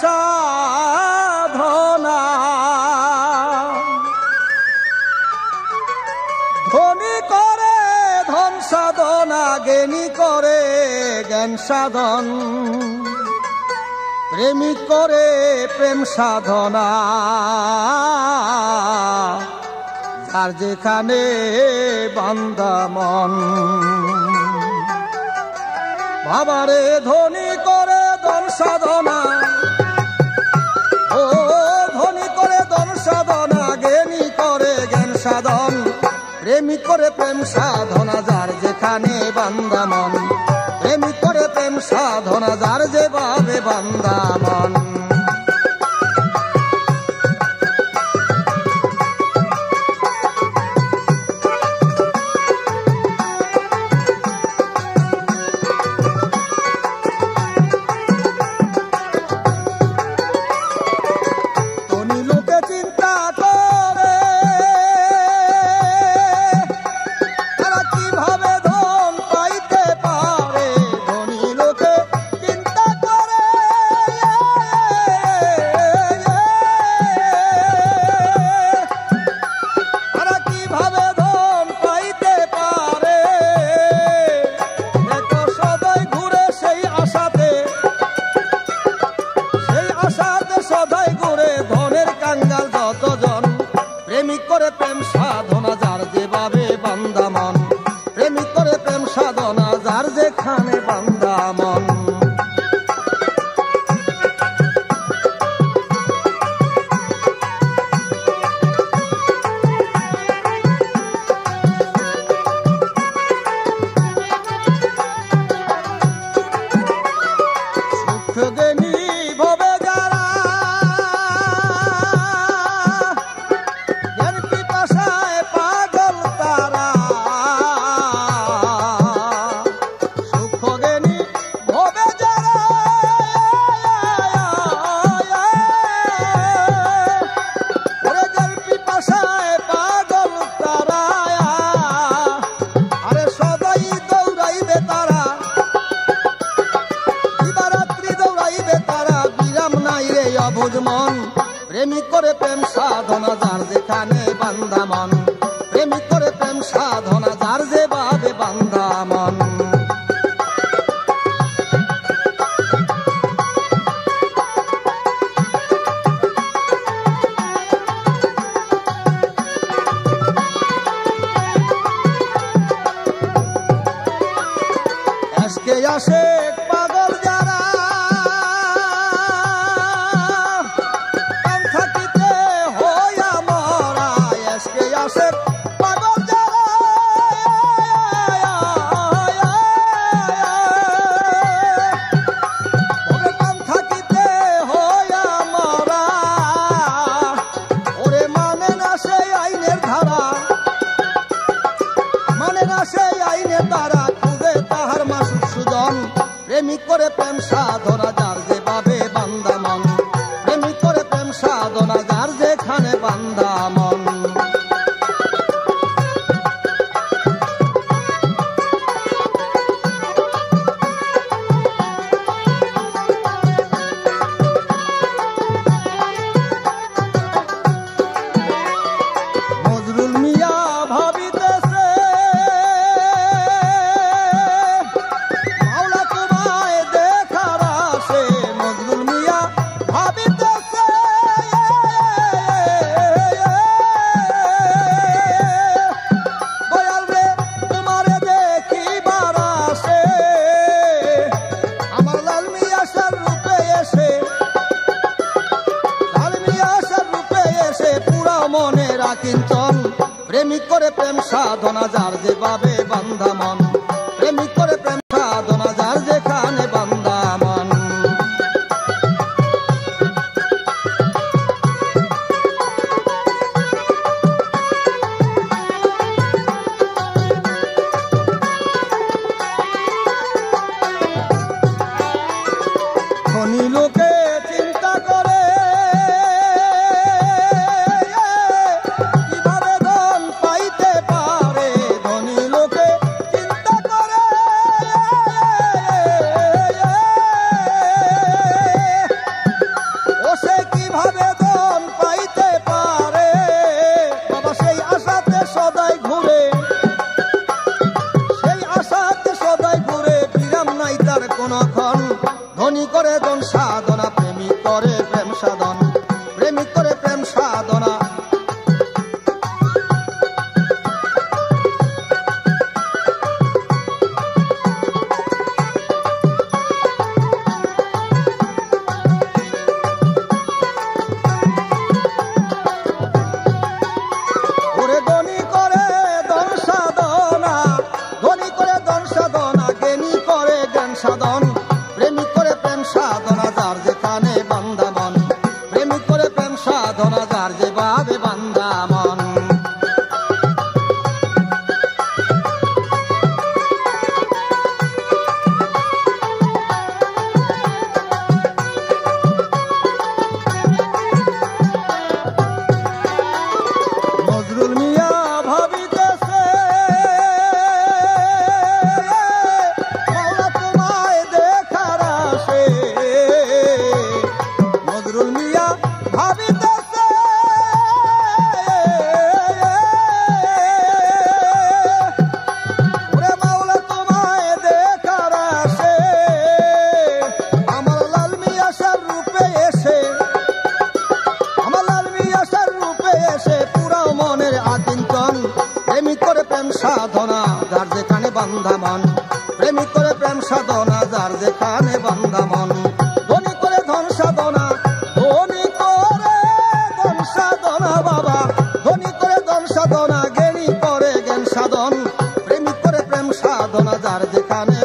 সাধনা। ধনী করে ধন সাধনা, জ্ঞানী করে জ্ঞান সাধন, প্রেমিক করে প্রেম সাধনা। যার যেখানে বান্দা মন, বাবারে ধনী করে ধন সাধনা, ও ধনী করে ধন সাধনা, জ্ঞানী করে জ্ঞান সাধন, প্রেমিক করে প্রেম সাধনা। যার যেখানে বান্দা মন, প্রেমিক করে প্রেম সাধনা, যার যেভাবে বান্দা মন। প্রেমিক করে প্রেম সাধনা, যার যেভাবে বান্দা মন, প্রেমিক করে প্রেম সাধনা, যার যেখানে বান্দা মন। মন প্রেমিক করে প্রেম সাধনা, যার যেখানে বান্দা মন, প্রেমিক করে প্রেম সাধনা, যার যেভাবে বান্দা মন। আজকে আসে পাগল যারা, প্রেমিক করে প্রেম সাধনা, যার যেভাবে বান্দা মন, প্রেমিক করে প্রেম সাধনা, যার যেখানে বান্দা মন। নজরুল মিয়া ভাবিতেছে কিঞ্চন, প্রেমিক করে প্রেম সাধনা, যার যেভাবে বান্দা মন, প্রেমিক করে প্রেম সাধনা, যার যেখানে বান্দা মন। ধনী লোকে চিন্তা করে ধনী করে ধন সাধনা, প্রেমিক করে প্রেম সাধন, প্রেমিক করে প্রেম সাধনা। ওরে ধনী করে ধন সাধনা, ধনী করে ধন সাধনা, জ্ঞানী করে জ্ঞান সাধন, প্রেমিক করে প্রেম সাধনা, যার যেখানে বান্দা মন, প্রেমিক করে প্রেম সাধনা, যার যেভাবে বান্দা মন। নজরুল মিয়া ভাবিতেছে মাওলা তোমায় দেখার আসে, নজরুল মিয়া ভাবিতেছে ওরে মাওলা তোমায় দেখার আসে, আমার লাল মিয়া সার রূপে এসে, আমার লাল মিয়া সার রূপে এসে পুরাও মনের আকিঞ্চন, প্রেমিক করে প্রেম সাধনা, যার যেখানে বান্ধা মন, প্রেমিক করে প্রেম সাধনা, যার যেখানে বান্ধা মন। ধনী করে ধন সাধনা, ধনী করে ধন সাধনা বাবা, ধনী করে ধন সাধনা, জ্ঞানী করে জ্ঞান সাধন, প্রেমিক করে প্রেম সাধনা, যার যেখানে